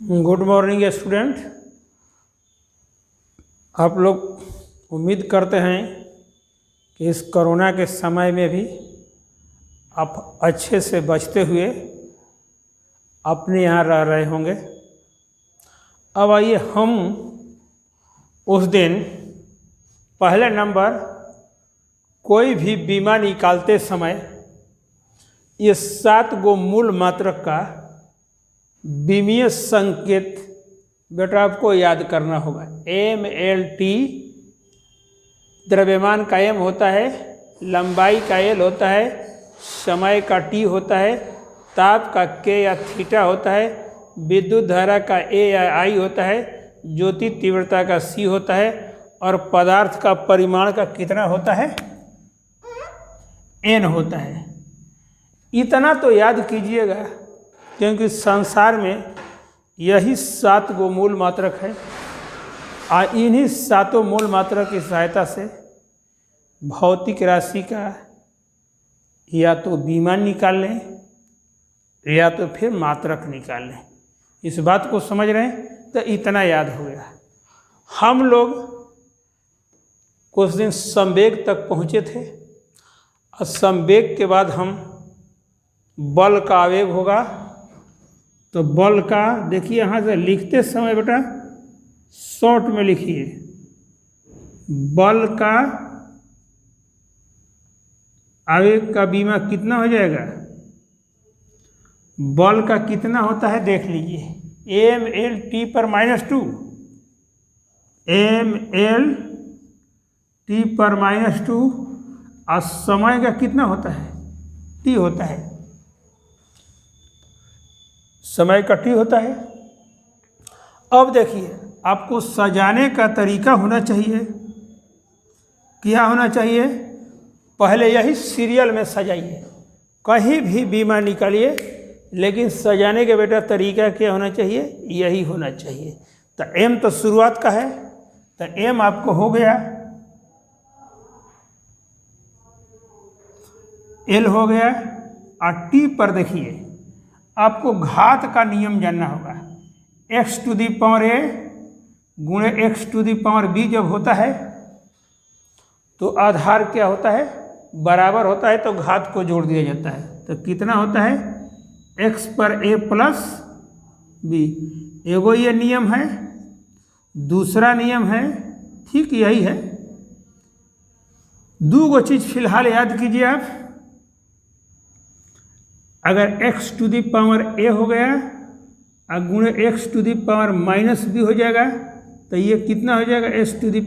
Good morning student. आप लोग उम्मीद करते हैं कि इस कोरोना के समय में भी आप अच्छे से बचते हुए अपने यहाँ रह रहे होंगे। अब आइए हम उस दिन पहले नंबर कोई भी बीमा निकालते समय ये 7 गो मूल मात्रक का बीमीय संकेत बेटा आपको याद करना होगा। MLT द्रव्यमान का M होता है, लंबाई का L होता है, समय का T होता है, ताप का K या थीटा होता है, विद्युत धारा का A या I होता है, ज्योति तीव्रता का C होता है और पदार्थ का परिमाण का कितना होता है, N होता है। इतना तो याद कीजिएगा क्योंकि संसार में यही 7 गो मूल मात्रक है और इन्हीं 7 मूल मात्रक की सहायता से भौतिक राशि का या तो बीमा निकाल लें या तो फिर मात्रक निकाल लें। इस बात को समझ रहे हैं तो इतना याद हो गया। हम लोग कुछ दिन संवेग तक पहुँचे थे और संवेग के बाद हम बल का आवेग होगा तो बल का देखिए यहाँ से लिखते समय बेटा शॉर्ट में लिखिए, बल का आवेग का बीमा कितना हो जाएगा, बल का कितना होता है देख लीजिए, MLT पर -2, MLT पर -2 और समय का कितना होता है, T होता है, समय का T होता है। अब देखिए आपको सजाने का तरीका होना चाहिए। क्या होना चाहिए, पहले यही सीरियल में सजाइए, कहीं भी बीमा निकालिए लेकिन सजाने के बेटा तरीका क्या होना चाहिए, यही होना चाहिए। तो M तो शुरुआत का है तो M आपको हो गया, L हो गया और T पर देखिए आपको घात का नियम जानना होगा। x⁴ गुणे x⁵ जब होता है तो आधार क्या होता है, बराबर होता है तो घात को जोड़ दिया जाता है। तो कितना होता है, x पर a प्लस b। एगो ये नियम है, दूसरा नियम है, ठीक यही है। 2 गो चीज़ फिलहाल याद कीजिए आप। अगर x⁴ a हो गया और गुणे x⁻⁻b हो जाएगा तो ये कितना हो जाएगा, x⁻a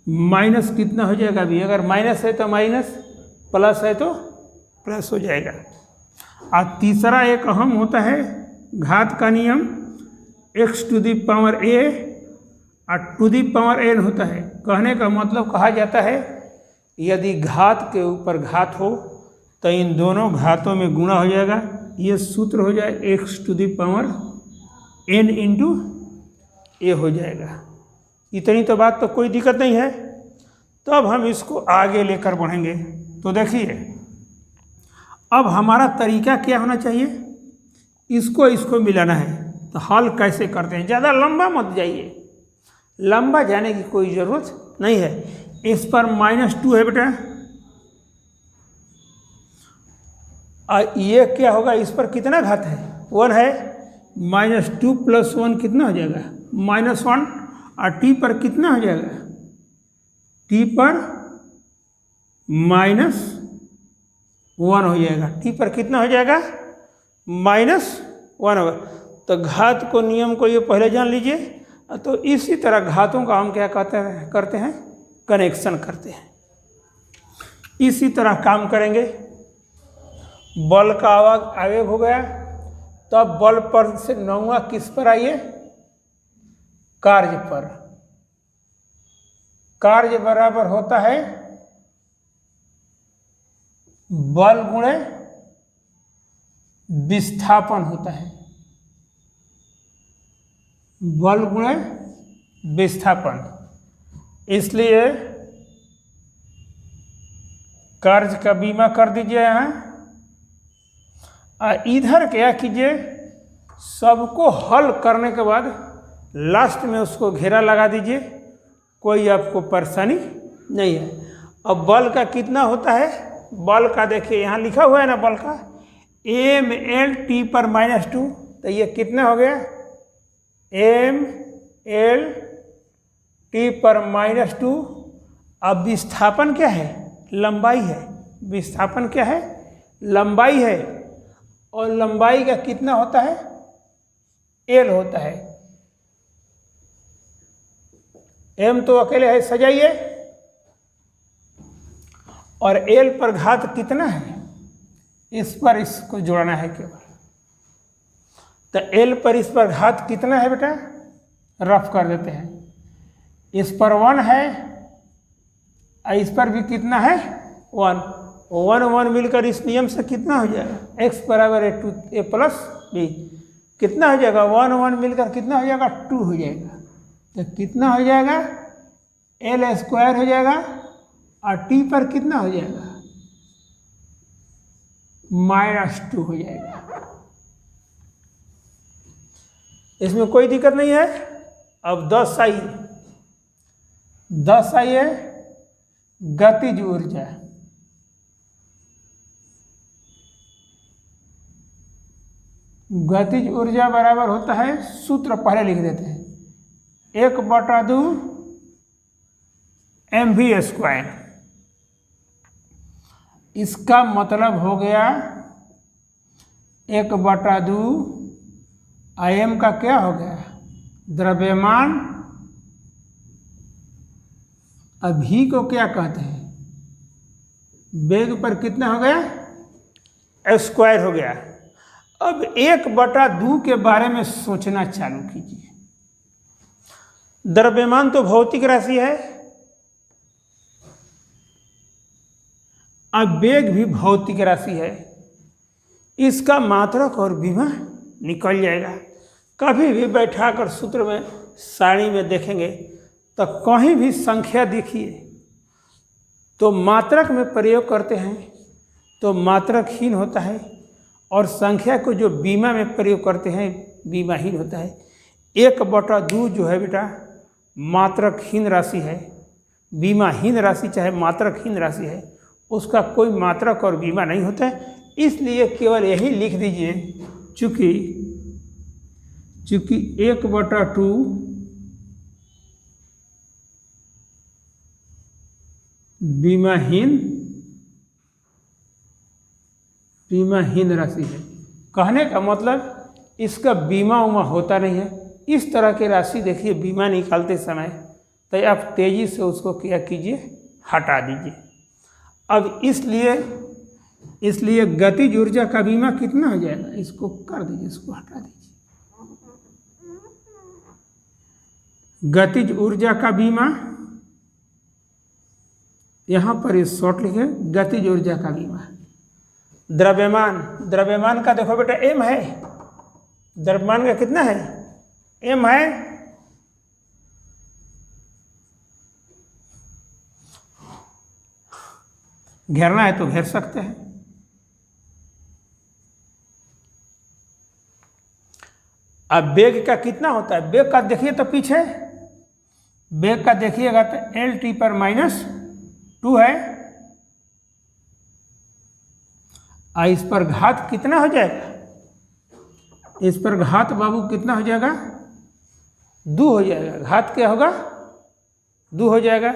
माइनस कितना हो जाएगा भी, अगर माइनस है तो माइनस, प्लस है तो प्लस हो जाएगा। और तीसरा एक अहम होता है घात का नियम, x⁴ और n होता है। कहने का मतलब कहा जाता है यदि घात के ऊपर घात हो तो इन दोनों घातों में गुणा हो जाएगा। ये सूत्र हो जाए x⁴n इंटू a हो जाएगा। इतनी तो बात तो कोई दिक्कत नहीं है। तो अब हम इसको आगे लेकर बढ़ेंगे। तो देखिए अब हमारा तरीका क्या होना चाहिए, इसको मिलाना है। तो हल कैसे करते हैं, ज़्यादा लंबा मत जाइए, लंबा जाने की कोई ज़रूरत नहीं है। इस पर -2 है बेटा और ये क्या होगा, इस पर कितना घात है, 1 है, -2 + 1 कितना हो जाएगा, -1 और t पर कितना हो जाएगा, t पर -1 हो जाएगा, t पर कितना हो जाएगा, -1 होगा। तो घात को नियम को ये पहले जान लीजिए। तो इसी तरह घातों का हम क्या करते हैं, कनेक्शन करते हैं। इसी तरह काम करेंगे। बल का आवेग हो गया, तब बल पर से 9वां किस पर आइए, कार्य पर। कार्य बराबर होता है बल गुणे विस्थापन होता है, बल गुणे विस्थापन। इसलिए कार्य का बीमा कर दीजिए यहाँ इधर क्या कीजिए, सबको हल करने के बाद लास्ट में उसको घेरा लगा दीजिए, कोई आपको परेशानी नहीं है। अब बल का कितना होता है, बल का देखिए यहाँ लिखा हुआ है ना, बल का ml पर -2, तो ये कितना हो गया, ml पर -2। अब विस्थापन क्या है, लंबाई है, विस्थापन क्या है, लंबाई है, और लंबाई का कितना होता है, L होता है। m तो अकेले है, सजाइए, और L पर घात कितना है, इस पर इसको जोड़ना है केवल। तो L पर इस पर घात कितना है बेटा, रफ कर देते हैं, इस पर 1 है, इस पर भी कितना है, 1 1 मिलकर इस नियम से कितना हो जाएगा, x बराबर है a प्लस b, कितना हो जाएगा, 1 मिलकर कितना हो जाएगा, 2 हो जाएगा। तो कितना हो जाएगा, L² हो जाएगा, और t पर कितना हो जाएगा, -2 हो जाएगा। इसमें कोई दिक्कत नहीं है। अब 10 आई है गतिज ऊर्जा, गतिज ऊर्जा बराबर होता है, सूत्र पहले लिख देते हैं, 1/2 mv²। इसका मतलब हो गया 1/2 Im का क्या हो गया, द्रव्यमान, अभी को क्या कहते हैं, वेग पर कितना हो गया, स्क्वायर हो गया। अब 1/2 के बारे में सोचना चालू कीजिए। द्रव्यमान तो भौतिक राशि है, अब वेग भी भौतिक राशि है, इसका मात्रक और विभव निकल जाएगा। कभी भी बैठाकर सूत्र में सारणी में देखेंगे तो कहीं भी संख्या देखिए तो मात्रक में प्रयोग करते हैं तो मात्रकहीन होता है, और संख्या को जो बीमा में प्रयोग करते हैं बीमाहीन होता है। 1/2 जो है बेटा मात्रकहीन राशि है, बीमाहीन राशि चाहे मात्रकहीन राशि है, उसका कोई मात्रक और बीमा नहीं होता है। इसलिए केवल यही लिख दीजिए, चूँकि 1/2 बीमाहीन राशि है। कहने का मतलब इसका बीमा उमा होता नहीं है। इस तरह की राशि देखिए बीमा निकालते समय तो आप तेजी से उसको क्या कीजिए, हटा दीजिए। अब इसलिए गतिज ऊर्जा का बीमा कितना हो जाएगा, इसको कर दीजिए, इसको हटा दीजिए। गतिज ऊर्जा का बीमा, यहाँ पर इस शॉर्ट लिखे, गतिज ऊर्जा का बीमा। द्रव्यमान का देखो बेटा m है, द्रव्यमान का कितना है, m है। घेरना है तो घेर सकते हैं। अब वेग का कितना होता है, वेग का देखिए तो पीछे वेग का देखिएगा तो L/t पर -2 है, इस पर घात कितना हो जाएगा, इस पर घात बाबू कितना हो जाएगा, 2 हो जाएगा। घात क्या होगा, 2 हो जाएगा।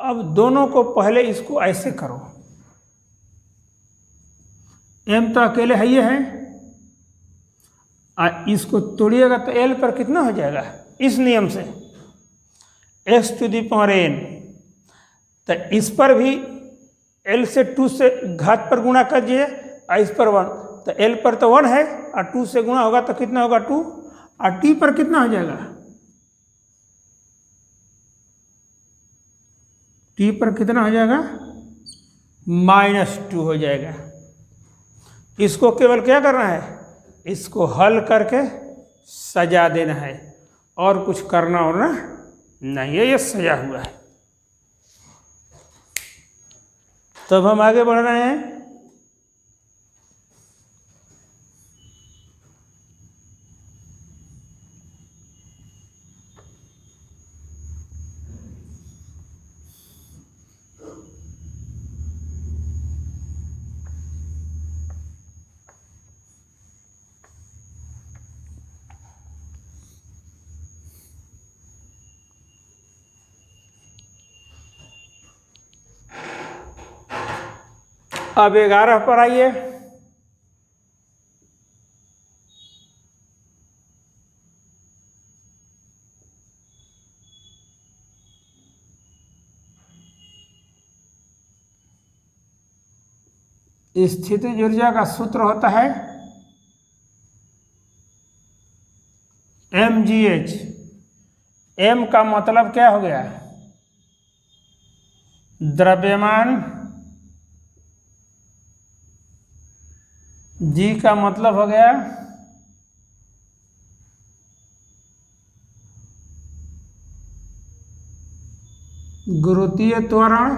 अब दोनों को पहले इसको ऐसे करो, m तो अकेले है ये है, इसको तोड़िएगा तो L पर कितना हो जाएगा, इस नियम से x⁴n। तो इस पर भी L से 2 से घात पर गुणा करिए, इस पर 1, तो L पर तो 1 है और 2 से गुणा होगा तो कितना होगा 2, और t पर कितना हो जाएगा, t पर कितना हो जाएगा, -2 हो जाएगा। इसको केवल क्या करना है, इसको हल करके सजा देना है, और कुछ करना और ना नहीं है, ये सजा हुआ है। तब हम आगे बढ़ रहे हैं। अब 11 पर आइए। स्थितिज ऊर्जा का सूत्र होता है mgh। m का मतलब क्या हो गया? द्रव्यमान। g का मतलब हो गया गुरुत्वीय त्वरण।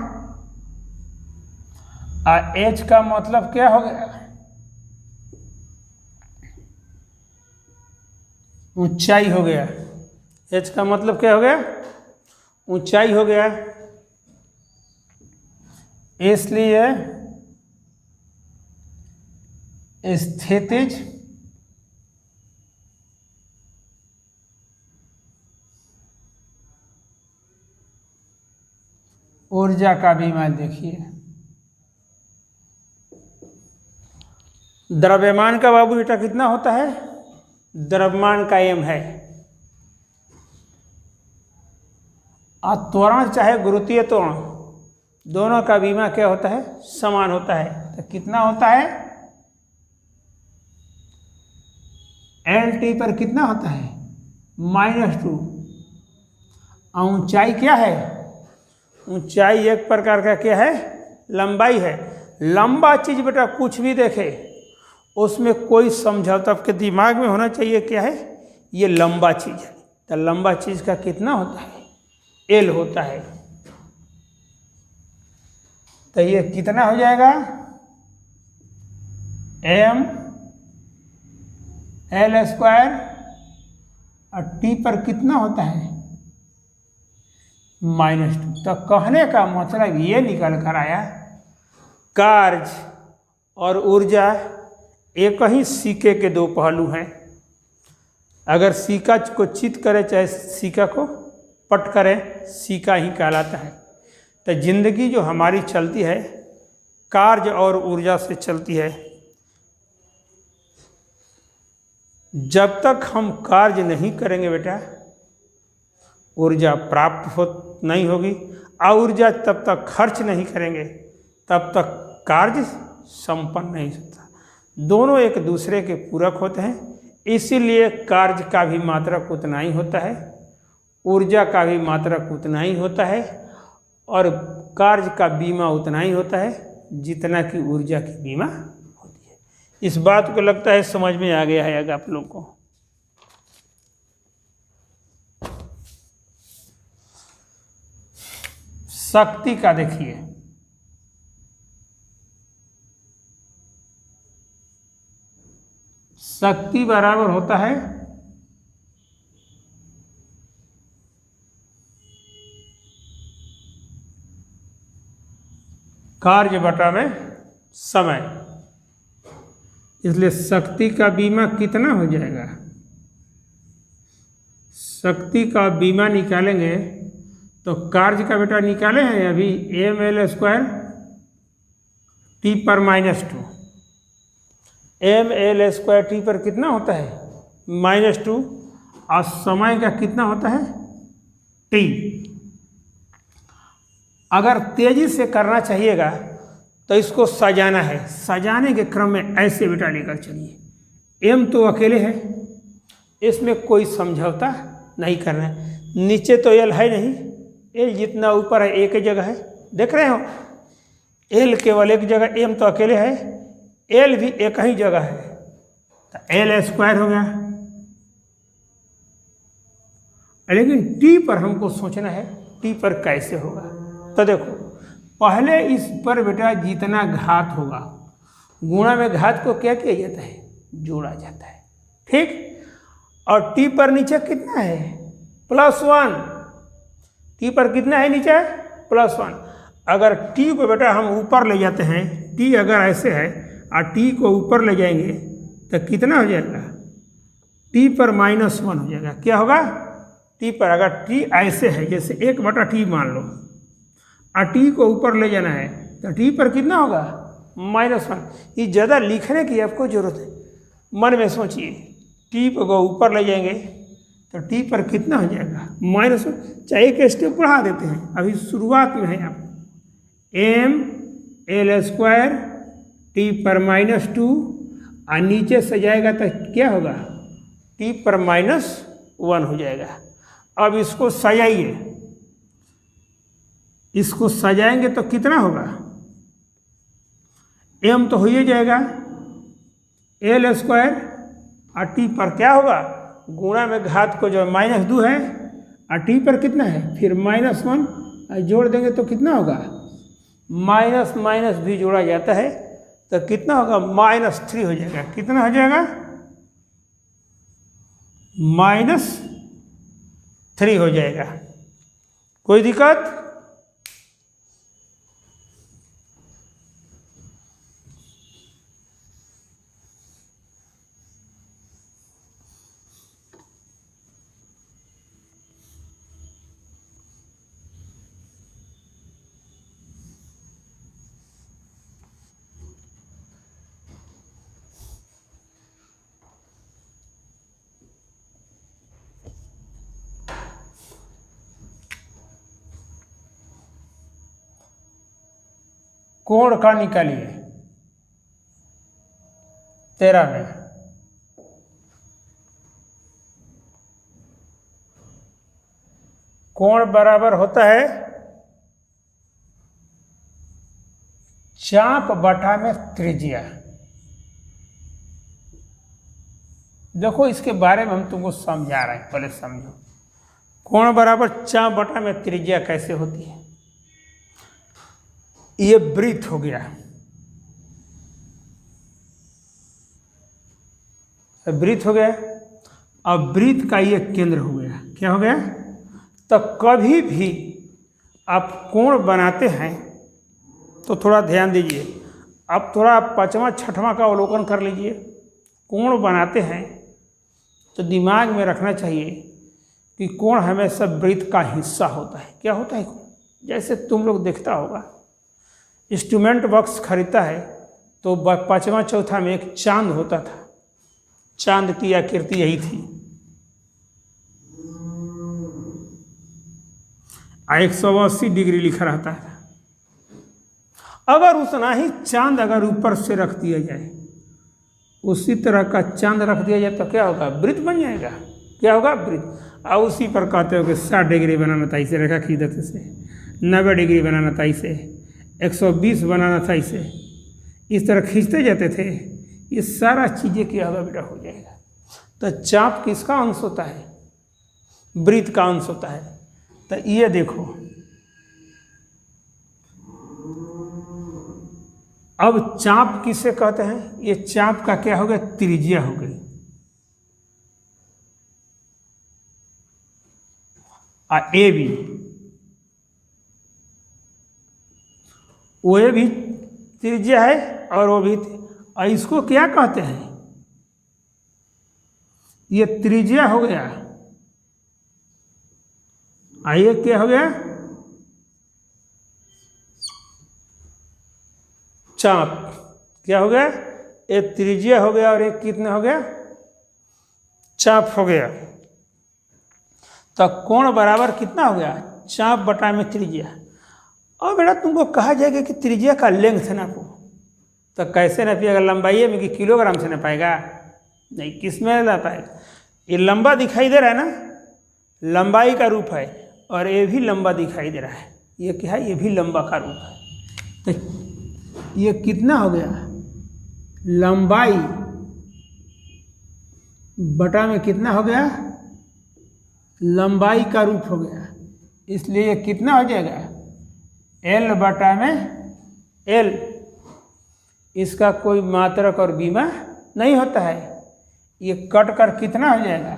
h का मतलब क्या हो गया? ऊंचाई हो गया। h का मतलब क्या हो गया? ऊंचाई हो गया। इसलिए स्थितिज ऊर्जा का भी मान देखिए, द्रव्यमान का बाबू बेटा कितना होता है? द्रव्यमान का m है। त्वरण चाहे गुरुत्वीय त्वरण, दोनों का बीमा क्या होता है? समान होता है। तो कितना होता है? LT पर कितना होता है? -2। ऊंचाई क्या है? ऊंचाई एक प्रकार का क्या है? लंबाई है। लंबा चीज बेटा कुछ भी देखे उसमें कोई समझौता आपके दिमाग में होना चाहिए, क्या है? ये लंबा चीज है। तो लंबा चीज का कितना होता है? L होता है। तो ये कितना हो जाएगा? m L² और T पर कितना होता है? -2। तो कहने का मतलब ये निकल कर आया, कार्य और ऊर्जा एक ही सिक्के के दो पहलू हैं। अगर सिक्का को चित करे चाहे सिक्का को पट करे, सिक्का ही कहलाता है। तो जिंदगी जो हमारी चलती है कार्य और ऊर्जा से चलती है। जब तक हम कार्य नहीं करेंगे बेटा, ऊर्जा प्राप्त नहीं होगी। और ऊर्जा तब तक खर्च नहीं करेंगे तब तक कार्य संपन्न नहीं होता। दोनों एक दूसरे के पूरक होते हैं। इसीलिए कार्य का भी मात्रक उतना ही होता है, ऊर्जा का भी मात्रक उतना ही होता है, और कार्य का बीमा उतना ही होता है जितना कि ऊर्जा की बीमा होती है। इस बात को लगता है समझ में आ गया है आप लोगों को। शक्ति का देखिए, शक्ति बराबर होता है कार्य बटा में समय। इसलिए शक्ति का बीमा कितना हो जाएगा? शक्ति का बीमा निकालेंगे तो कार्य का बेटा निकाले हैं अभी mL² T पर -2। mL² T पर कितना होता है? -2। और समय का कितना होता है? T। अगर तेजी से करना चाहिएगा तो इसको सजाना है। सजाने के क्रम में ऐसे बेटा लेकर चलिए। m तो अकेले है, इसमें कोई समझौता नहीं करना है। नीचे तो L है नहीं, L जितना ऊपर है एक ही जगह है, देख रहे हो? L केवल एक जगह, m तो अकेले है, L भी एक ही जगह है। तो L² हो गया। लेकिन T पर हमको सोचना है, T पर कैसे होगा? तो देखो, पहले इस पर बेटा जितना घात होगा, गुणा में घात को क्या किया जाता है? जोड़ा जाता है, ठीक। और T पर नीचे कितना है? +1। T पर कितना है नीचे? +1। अगर T को बेटा हम ऊपर ले जाते हैं, T अगर ऐसे है और T को ऊपर ले जाएंगे तो कितना हो जाएगा? T पर -1 हो जाएगा। क्या होगा? T पर अगर T ऐसे है, जैसे 1/T मान लो, और T को ऊपर ले जाना है तो T पर कितना होगा? -1। ये ज़्यादा लिखने की आपको ज़रूरत है, मन में सोचिए। टी को ऊपर ले जाएंगे तो टी पर कितना हो जाएगा -1। चाहे एक स्टेप बढ़ा देते हैं, अभी शुरुआत में है आप ml² टी पर -2 और नीचे से जाएगा तो क्या होगा टी पर -1 हो जाएगा। अब इसको सजाइए, इसको सजाएंगे तो कितना होगा, m तो हो ही जाएगा l² और टी पर क्या होगा गुणा में घात को जो -2 है और टी पर कितना है फिर -1 जोड़ देंगे तो कितना होगा माइनस माइनस भी जोड़ा जाता है तो कितना होगा -3 हो जाएगा। कितना हो जाएगा -3 हो जाएगा। कोई दिक्कत? कोण का निकालिए 13 में। कोण बराबर होता है चाप बटा में त्रिज्या। देखो इसके बारे में हम तुमको समझा रहे हैं, पहले समझो। कोण बराबर चाप बटा में त्रिज्या कैसे होती है। ये वृत्त हो गया, वृत्त हो गया। अब वृत्त का ये केंद्र हो गया, क्या हो गया। तो कभी भी आप कोण बनाते हैं तो थोड़ा ध्यान दीजिए। अब थोड़ा 5वां 6वां का अवलोकन कर लीजिए। कोण बनाते हैं तो दिमाग में रखना चाहिए कि कोण हमेशा वृत्त का हिस्सा होता है। क्या होता है? जैसे तुम लोग देखता होगा, इंस्ट्रूमेंट बॉक्स खरीदता है तो 5वां चौथा में एक चांद होता था, चांद की आकृति यही थी। 180 डिग्री लिखा रहता है। अगर उतना ही चांद अगर ऊपर से रख दिया जाए, उसी तरह का चांद रख दिया जाए तो क्या होगा, वृत्त बन जाएगा। क्या होगा, वृत्त। और उसी पर कहते हो कि 60 डिग्री बनाना था इसे, रेखा खींचते से 90 डिग्री बनाना था इसे, 120 बनाना था इसे, इस तरह खींचते जाते थे। ये सारा चीज़ें क्या होगा बेटा, हो जाएगा। तो चाप किसका अंश होता है, वृत्त का अंश होता है। तो ये देखो, अब चाप किसे कहते हैं, ये चाप का क्या हो गया, त्रिज्या हो गई। ए बी, वो भी त्रिज्या है और वो भी, और इसको क्या कहते हैं, ये त्रिज्या हो गया। ये क्या हो गया, चाप। क्या हो गया, एक त्रिज्या हो गया और एक कितना हो गया, चाप हो गया। तो कोण बराबर कितना हो गया, चाप बटा में त्रिज्या। और बेटा तुमको कहा जाएगा कि त्रिज्या का लेंथ नापो, तो कैसे नापिएगा, लंबाई में कि किलोग्राम से नापाएगा, नहीं, किस में ना पाएगा। ये लंबा दिखाई दे रहा है ना, लंबाई का रूप है, और ये भी लंबा दिखाई दे रहा है। ये क्या है, ये भी लंबा का रूप है। तो ये कितना हो गया, लंबाई बटा में कितना हो गया, लंबाई का रूप हो गया। इसलिए ये कितना हो जाएगा, L बटा में L। इसका कोई मात्रक और बीमा नहीं होता है। ये कट कर कितना हो जाएगा,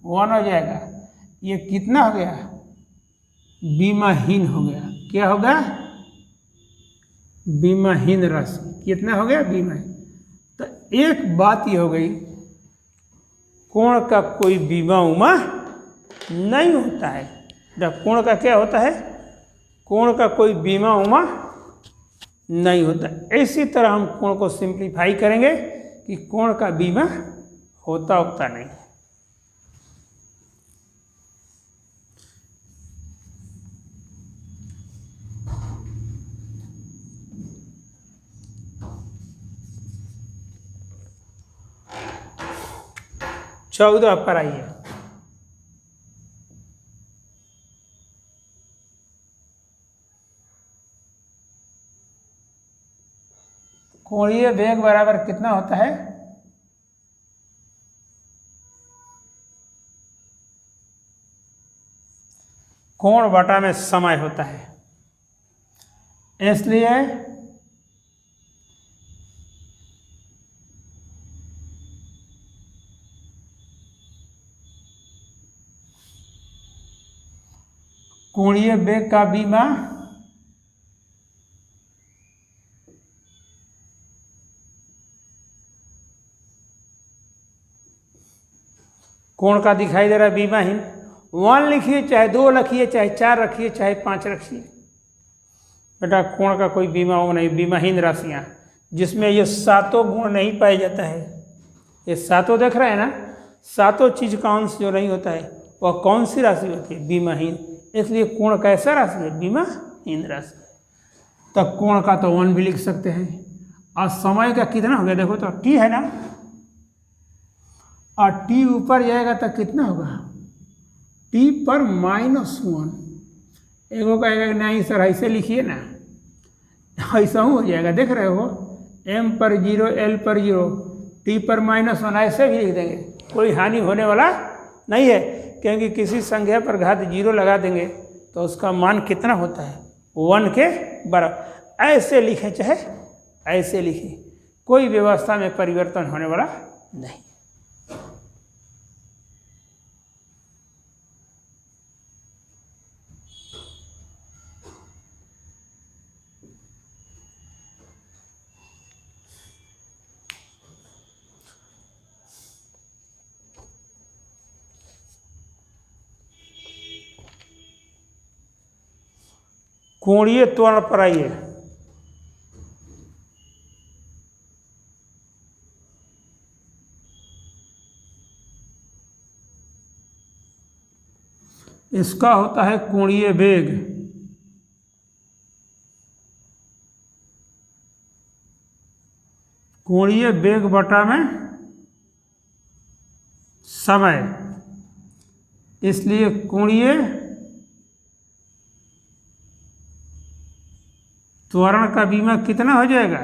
1 हो जाएगा। ये कितना हो गया, बीमाहीन हो गया। क्या होगा, बीमाहीन राशि। कितना हो गया, बीमाहीन। तो एक बात ये हो गई, कोण का कोई बीमा उमा नहीं होता है। जब कोण का क्या होता है, कोण का कोई बीमा उमा नहीं होता। इसी तरह हम कोण को सिंप्लीफाई करेंगे कि कोण का बीमा होता नहीं। चौदह पर आइए। कोणीय वेग बराबर कितना होता है? कोण बटा में समय होता है, इसलिए कोणीय वेग का बीमा कोण का दिखाई दे रहा है बीमाहीन। 1 लिखिए, चाहे 2 लिखिए, चाहे 4 रखिए, चाहे 5 रखिए, बेटा कोण का कोई बीमा हो नहीं। बीमाहीन राशियां जिसमें ये सातों गुण नहीं पाया जाता है, ये सातों देख रहे हैं ना, सातों चीज का अंश जो नहीं होता है वह कौन सी राशि होती है? बीमाहीन। इसलिए कोण कैसा राशि है? बीमाहीन राशि। तो कोण का तो 1 भी लिख सकते हैं। और समय का कितना हो गया देखो तो, t है ना, और t ऊपर जाएगा तो कितना होगा? t पर -1। एगो कहेगा नहीं सर ऐसे लिखिए ना, ऐसा हो जाएगा, देख रहे हो, m पर 0, l पर 0, t पर -1, ऐसे भी लिख देंगे, कोई हानि होने वाला नहीं है। क्योंकि किसी संख्या पर घात 0 लगा देंगे तो उसका मान कितना होता है? 1 के बराबर। ऐसे लिखें चाहे ऐसे लिखें, कोई व्यवस्था में परिवर्तन होने वाला नहीं। कोणीय त्वरण पर आइए। इसका होता है कोणीय वेग। कोणीय वेग बटा में समय, इसलिए कोणीय त्वरण का बीमा कितना हो जाएगा?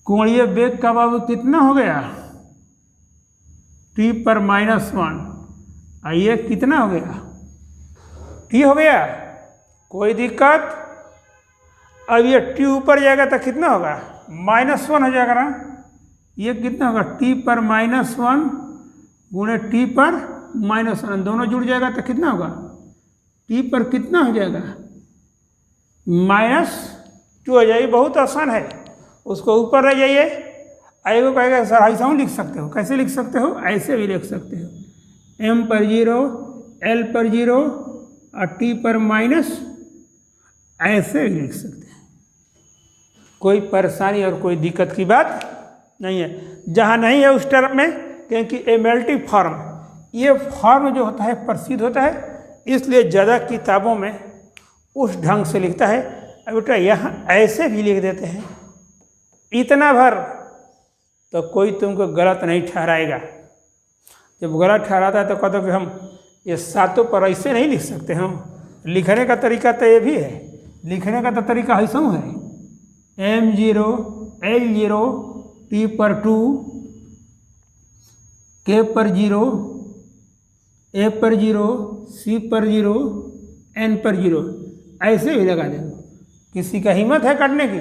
कोणीय वेग का बाबू कितना हो गया? t पर -1, आइए कितना हो गया? t हो गया, कोई दिक्कत? अब ये t ऊपर जाएगा तो कितना होगा? -1 हो जाएगा ना। ये कितना होगा? t पर -1 गुणे t पर -1, दोनों जुड़ जाएगा तो कितना होगा? t पर कितना हो जाएगा? -2 हो जाएगी। बहुत आसान है, उसको ऊपर रह जाइए। आएगा कहेगा सर ऐसा लिख सकते हो, कैसे लिख सकते हो? ऐसे भी लिख सकते हो, m पर 0, l पर 0 और t पर -, ऐसे भी लिख सकते हैं। कोई परेशानी और कोई दिक्कत की बात नहीं है। जहाँ नहीं है उस टर्म में, क्योंकि एमएलटी फॉर्म, ये फॉर्म जो होता है प्रसिद्ध होता है, इसलिए ज़्यादा किताबों में उस ढंग से लिखता है। अब बेटा यहाँ ऐसे भी लिख देते हैं इतना भर, तो कोई तुमको गलत नहीं ठहराएगा। जब गलत ठहराता है तो कहते हो कि हम ये सातों पर ऐसे नहीं लिख सकते। हम लिखने का तरीका तो ये भी है, लिखने का तो तरीका ऐसा है, m0, l0, t पर 2, k पर 0, a पर 0, c पर 0, n पर 0, ऐसे भी लगा देंगे। किसी का हिम्मत है करने की?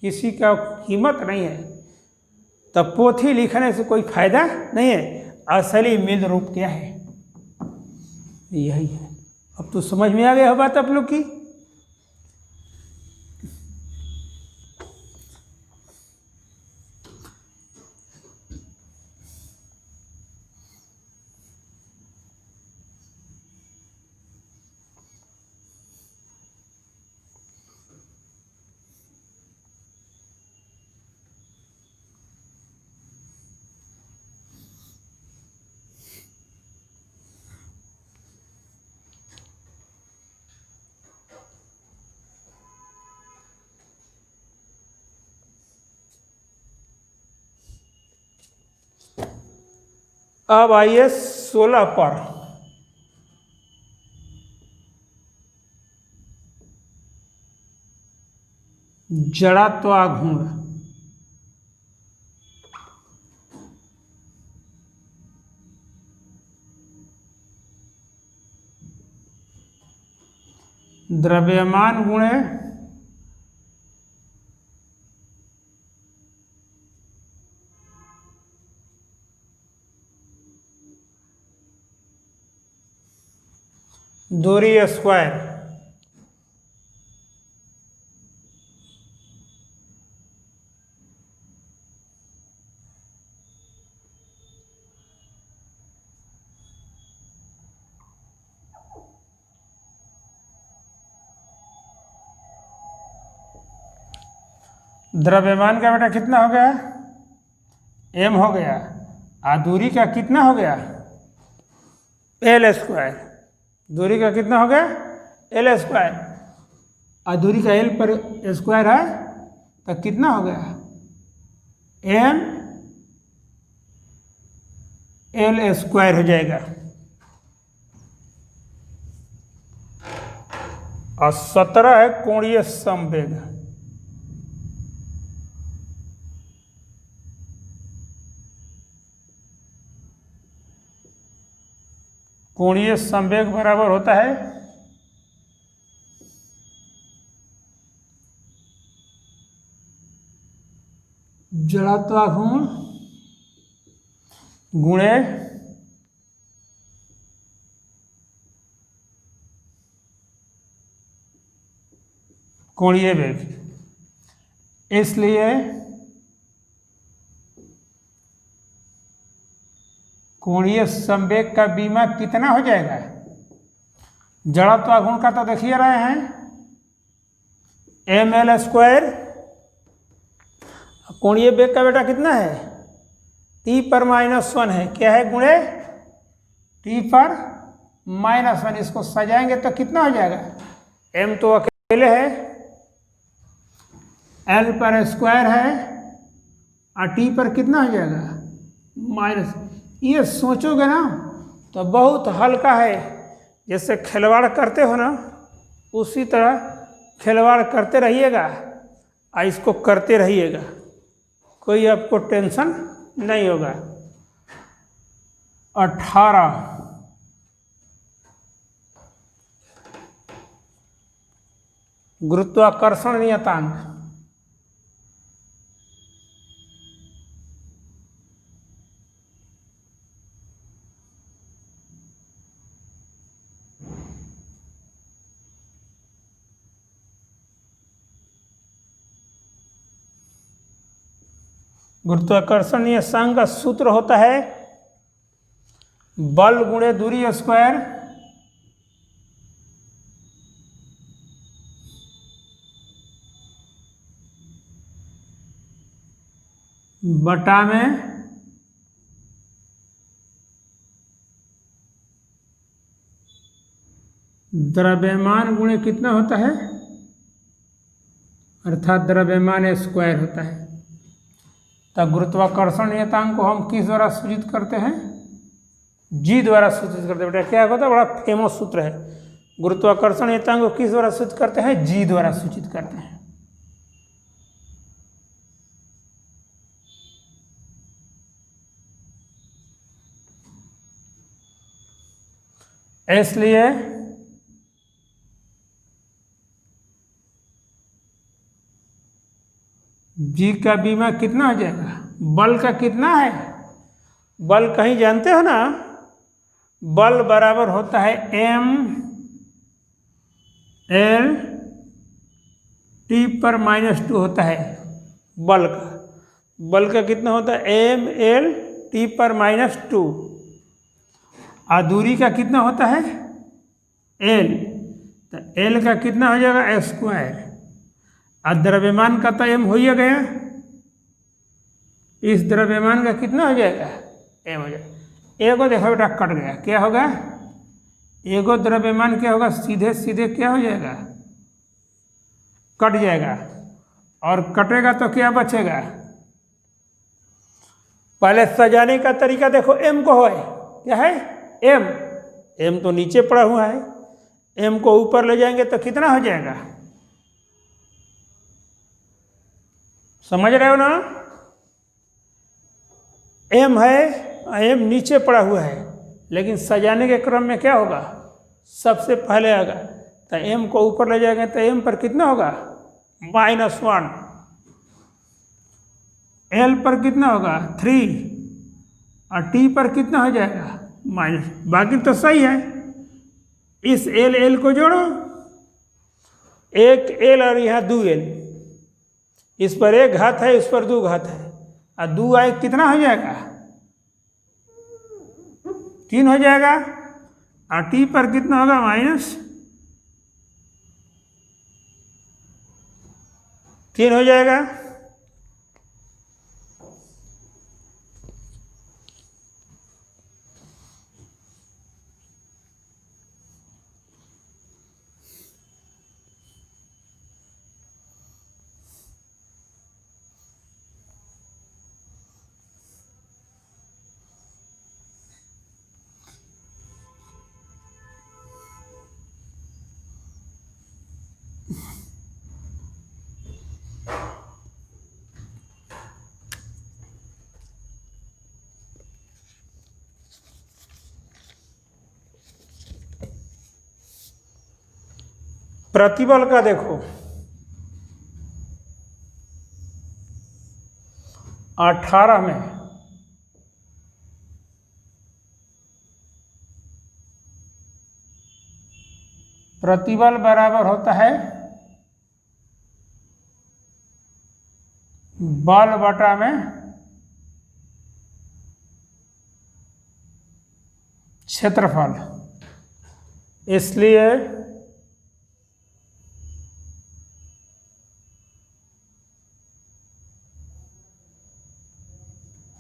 किसी का हिम्मत नहीं है। तब पोथी लिखने से कोई फायदा नहीं है। असली मिल रूप क्या है? यही है। अब तो समझ में आ गया बात आप लोग की। अब आइए 16 पर। जड़त्वाघूर्ण। द्रव्यमान गुणे दूरी स्क्वायर। द्रव्यमान का बेटा कितना हो गया? m हो गया। और दूरी का कितना हो गया? l square. दूरी का कितना हो गया? l square. और दूरी का l पर स्क्वायर है तो कितना हो गया? m l स्क्वायर हो जाएगा। और 17 है कोणीय संवेग। कोणीय संवेग बराबर होता है जड़त्वाघूर्ण गुणे कोणीय वेग। इसलिए कोणीय संवेग का बीमा कितना हो जाएगा? जड़त्वाघूर्ण का तो देखिए रहे हैं एम एल स्क्वायर। कोणीय वेग का बेटा कितना है? टी पर -1 है। क्या है? गुणे टी पर -1। इसको सजाएंगे तो कितना हो जाएगा? एम तो अकेले है, एल पर स्क्वायर है और टी पर कितना हो जाएगा? माइनस। ये सोचोगे ना तो बहुत हल्का है। जैसे खिलवाड़ करते हो ना उसी तरह खिलवाड़ करते रहिएगा और इसको करते रहिएगा, कोई आपको टेंशन नहीं होगा। 18 गुरुत्वाकर्षण नियतांक। गुरुत्वाकर्षण नियतांक का सूत्र होता है बल गुणे दूरी स्क्वायर बटा में द्रव्यमान गुणे कितना होता है? अर्थात द्रव्यमान स्क्वायर होता है। तब गुरुत्वाकर्षण नियतांक को हम किस द्वारा सूचित करते हैं? जी द्वारा सूचित करते हैं। बेटा क्या होता है? बड़ा फेमस सूत्र है। गुरुत्वाकर्षण नियतांक को किस द्वारा सूचित करते हैं? जी द्वारा सूचित करते हैं। इसलिए जी का बीमा कितना हो जाएगा? बल का कितना है? बल कहीं जानते हो ना? बल बराबर होता है एम एल टी पर -2 होता है बल का। बल का कितना होता है? एम एल टी पर -2। और दूरी का कितना होता है? एल। तो एल का कितना हो जाएगा? स्क्वायर। और द्रव्यमान का तो एम हो ही गया। इस द्रव्यमान का कितना हो जाएगा? एम हो जाएगा। एगो देखो बेटा कट गया, क्या होगा? एगो द्रव्यमान क्या होगा? सीधे सीधे क्या हो जाएगा? कट जाएगा। और कटेगा तो क्या बचेगा? पहले सजाने का तरीका देखो, एम को है क्या है, एम, एम तो नीचे पड़ा हुआ है, एम को ऊपर ले जाएंगे तो कितना हो जाएगा, समझ रहे हो ना। एम है, एम नीचे पड़ा हुआ है, लेकिन सजाने के क्रम में क्या होगा, सबसे पहले आएगा, तो एम को ऊपर ले जाएंगे तो एम पर कितना होगा, -1, एल पर कितना होगा 3, और टी पर कितना हो जाएगा माइनस, बाकी तो सही है। इस एल एल को जोड़ो, एक एल और यहाँ 2 एल, इस पर 1 घात है, इस पर 2 घात है, और 2 आए कितना हो जाएगा 3 हो जाएगा, और टी पर कितना होगा -3 हो जाएगा। प्रतिबल का देखो, 18 में प्रतिबल बराबर होता है बल बटा में क्षेत्रफल, इसलिए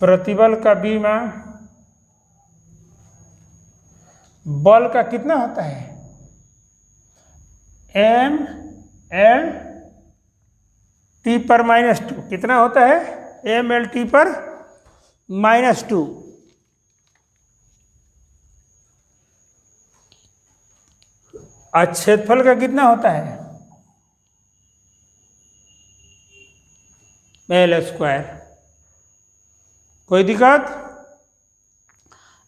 प्रतिबल का B में बल का कितना होता है, M L T पर -2, कितना होता है M L T पर -2, और क्षेत्रफल का कितना होता है L²। कोई दिक्कत,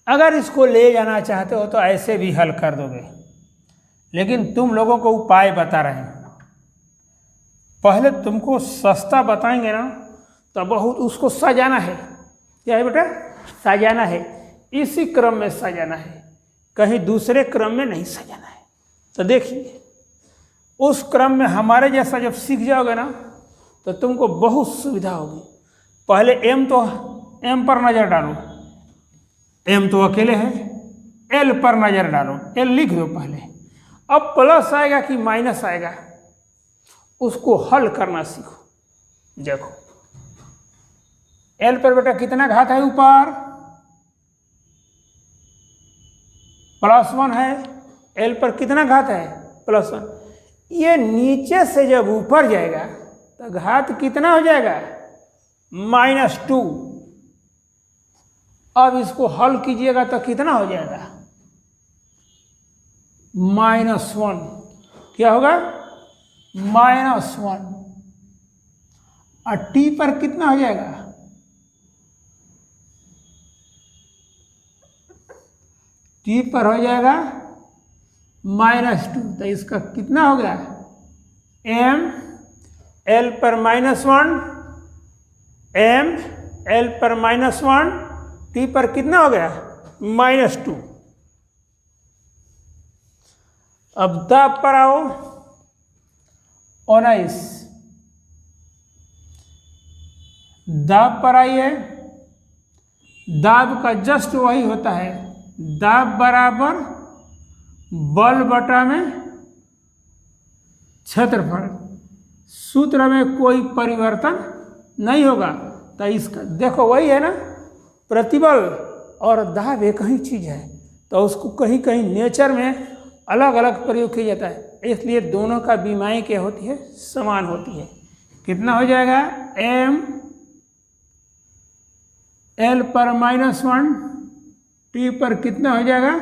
अगर इसको ले जाना चाहते हो तो ऐसे भी हल कर दोगे, लेकिन तुम लोगों को उपाय बता रहे हैं। पहले तुमको सस्ता बताएंगे ना तो बहुत उसको सजाना है, क्या है बेटा, सजाना है, इसी क्रम में सजाना है, कहीं दूसरे क्रम में नहीं सजाना है। तो देखिए उस क्रम में हमारे जैसा जब सीख जाओगे ना तो तुमको बहुत सुविधा होगी। पहले एम पर नज़र डालो, एम तो अकेले है, एल पर नज़र डालो, एल लिख दो पहले, अब प्लस आएगा कि माइनस आएगा उसको हल करना सीखो। देखो एल पर बेटा कितना घात है ऊपर, +1 है, एल पर कितना घात है +1, ये नीचे से जब ऊपर जाएगा तो घात कितना हो जाएगा -2। अब इसको हल कीजिएगा तो कितना हो जाएगा -1, क्या होगा -1, और टी पर कितना हो जाएगा टी पर हो जाएगा -2, तो इसका कितना हो गया m l पर -1, m l पर -1, टी पर कितना हो गया -2। अब दाब पर आओ 19, दाब पर आइए, दाब का जस्ट वही होता है, दाब बराबर बल बटा में क्षेत्रफल, सूत्र में कोई परिवर्तन नहीं होगा। तो इसका देखो वही है ना, प्रतिबल और दाब एक ही चीज़ है, तो उसको कहीं कहीं नेचर में अलग अलग प्रयोग किया जाता है, इसलिए दोनों का बीमारी क्या होती है समान होती है। कितना हो जाएगा m L पर -1, T पर कितना हो जाएगा?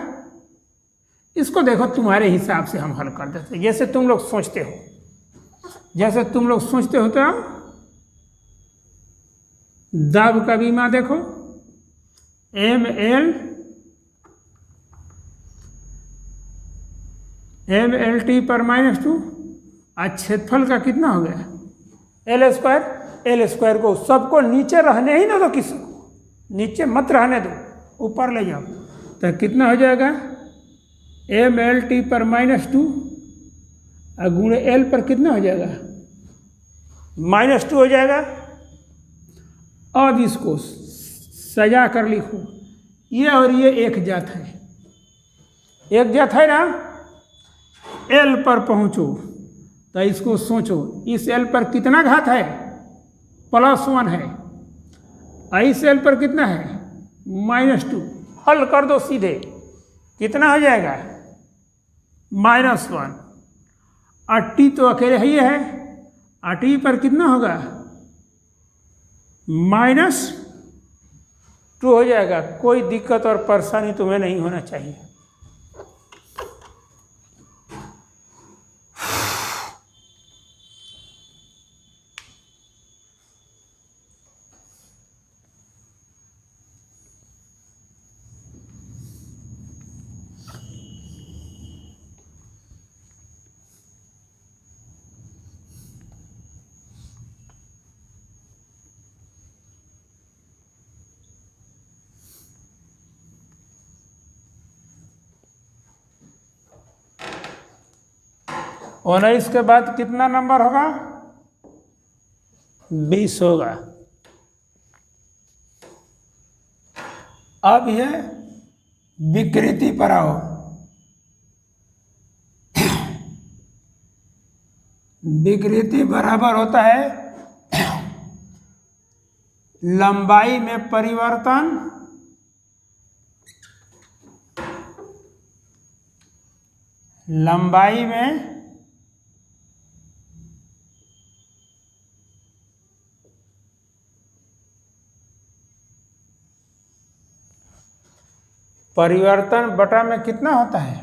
इसको देखो तुम्हारे हिसाब से हम हल कर देते, जैसे तुम लोग सोचते हो, तो दाब का बीमा देखो, MLT पर -2, आज क्षेत्रफल का कितना हो गया? L स्क्वायर को सबको नीचे रहने ही ना दो, किसी को नीचे मत रहने दो, ऊपर ले जाओ, तो कितना हो जाएगा? MLT पर -2 और गुणे L पर कितना हो जाएगा? -2 हो जाएगा। अब इसको सजा कर लिखो, ये और ये एक जात है ना। L पर पहुँचो तो इसको सोचो, इस L पर कितना घात है? +1 है, और इस L पर कितना है? -2। हल कर दो सीधे, कितना हो जाएगा? -1। और T तो अकेले ही है, और T पर कितना होगा? -2 हो जाएगा। कोई दिक्कत और परेशानी तुम्हें नहीं होना चाहिए। और 19 के बाद कितना नंबर होगा? 20 होगा। अब ये विकृति पर आओ। विकृति बराबर होता है लंबाई में परिवर्तन बटा में कितना होता है?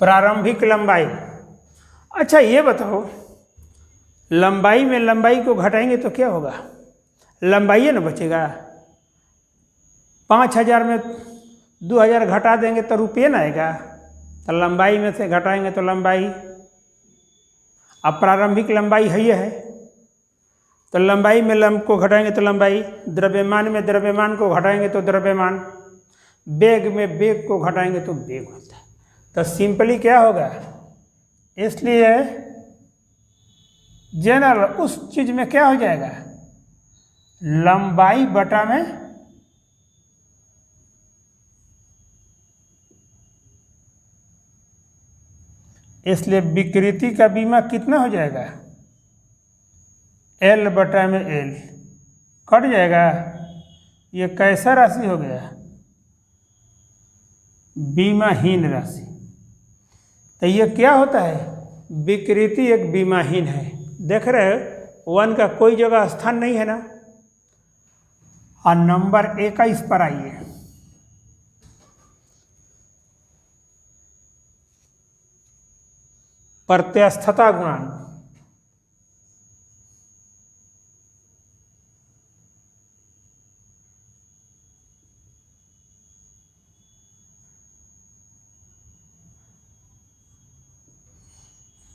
प्रारंभिक लंबाई। अच्छा ये बताओ, लंबाई में लंबाई को घटाएंगे तो क्या होगा? लंबाई ना बचेगा। 5000 में 2000 घटा देंगे तो रुपये ना आएगा, तो लंबाई में से घटाएंगे तो लंबाई। अब प्रारंभिक लंबाई है ये है, तो लंबाई में लंब को घटाएंगे तो लंबाई, द्रव्यमान में द्रव्यमान को घटाएंगे तो द्रव्यमान, वेग में वेग को घटाएंगे तो वेग होता है। तो सिंपली क्या होगा? इसलिए जनरल उस चीज में क्या हो जाएगा? लंबाई बटा में इसलिए विकृति का बीमा कितना हो जाएगा? L बटा में L कट जाएगा। ये कैसा राशि हो गया? बीमाहीन राशि। तो ये क्या होता है? विकृति एक बीमाहीन है। देख रहे हो 1 का कोई जगह स्थान नहीं है ना। और नंबर 21 पर आइए। प्रत्यस्थता गुणांक।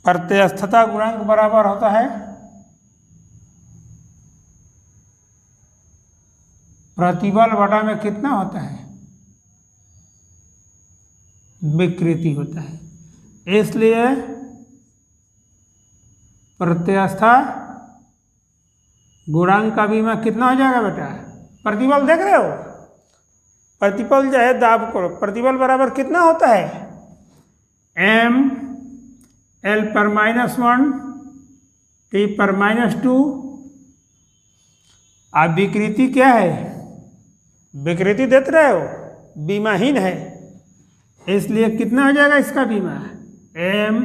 प्रत्यस्थता गुणांक बराबर होता है प्रतिबल बटा में कितना होता है? विकृति होता है। इसलिए प्रत्यवस्था गुणांक का बीमा कितना हो जाएगा बेटा? प्रतिबल देख रहे हो? प्रतिबल जो है दाब करो, प्रतिबल बराबर कितना होता है? M L पर -1 T पर -2। अब विकृति क्या है? विकृति देख रहे हो? बीमाहीन है। इसलिए कितना हो जाएगा इसका बीमा, m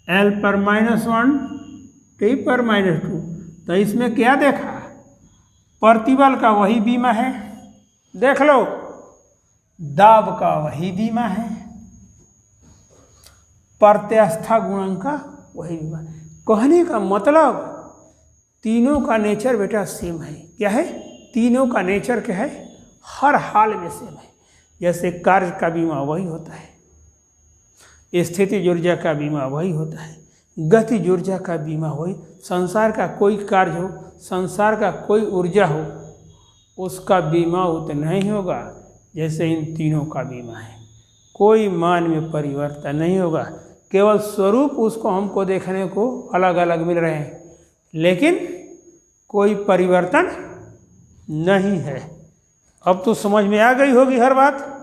l पर -1 t पर -2। तो इसमें क्या देखा, प्रतिबल का वही बीमा है, देख लो, दाब का वही बीमा है, प्रत्यास्था गुणांक का वही बीमा है। कहने का मतलब तीनों का नेचर बेटा सेम है। क्या है, तीनों का नेचर क्या है, हर हाल में सेम है। जैसे कार्य का बीमा वही होता है, स्थितिज ऊर्जा का बीमा वही होता है, गतिज ऊर्जा का बीमा वही, संसार का कोई कार्य हो, संसार का कोई ऊर्जा हो, उसका बीमा उतना ही होगा जैसे इन तीनों का बीमा है। कोई मान में परिवर्तन नहीं होगा, केवल स्वरूप उसको हमको देखने को अलग अलग मिल रहे हैं, लेकिन कोई परिवर्तन नहीं है। अब तो समझ में आ गई होगी हर बात।